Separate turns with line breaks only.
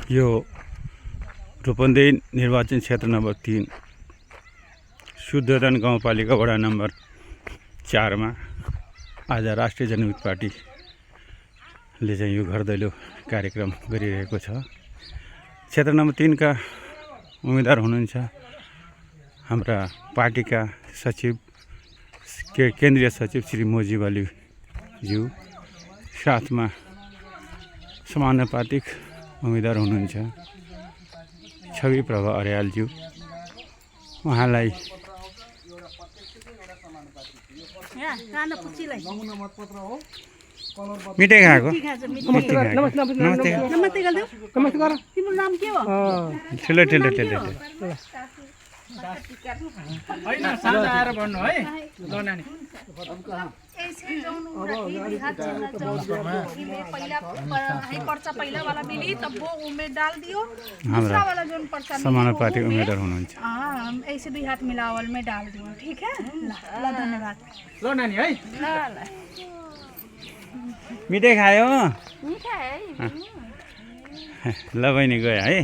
यो रूपन्देही निर्वाचन क्षेत्र नम्बर 3 शुद्धोधन गाउँपालिका वडा नम्बर 4 मा आज राष्ट्रिय जनमुक्ति पार्टीले चाहिँ यो घर दैलो कार्यक्रम गरिरहेको छ। क्षेत्र नम्बर 3 का उम्मेदवार हुनुहुन्छ हाम्रा पार्टीका सचिव केन्द्रीय सचिव श्री मोजीवाली ज्यू, साथमा समानुपातिक उम्मेदवार हुनुहुन्छ छवि प्रभा अर्याल ज्यू। उहाँलाई मिठाई खाएको
तिम्रो नाम के हो?
ठुलो ठुलो ठुलो
हैन साझा आएर भन्नु है ल नानी
पर्चा वाला मिली तब वो उम्मीद डाल दियो।
हाम्रा
वाला जो पर्चा
समानुपातिक उम्मेदवार हुनुहुन्छ।
हाँ ऐसे 2 हाथ मिलावल में डाल दियो। ठीक है ल धन्यवाद।
ल नानी है
मिठाई खायो
मिठाई
ल बहिनी गयो है।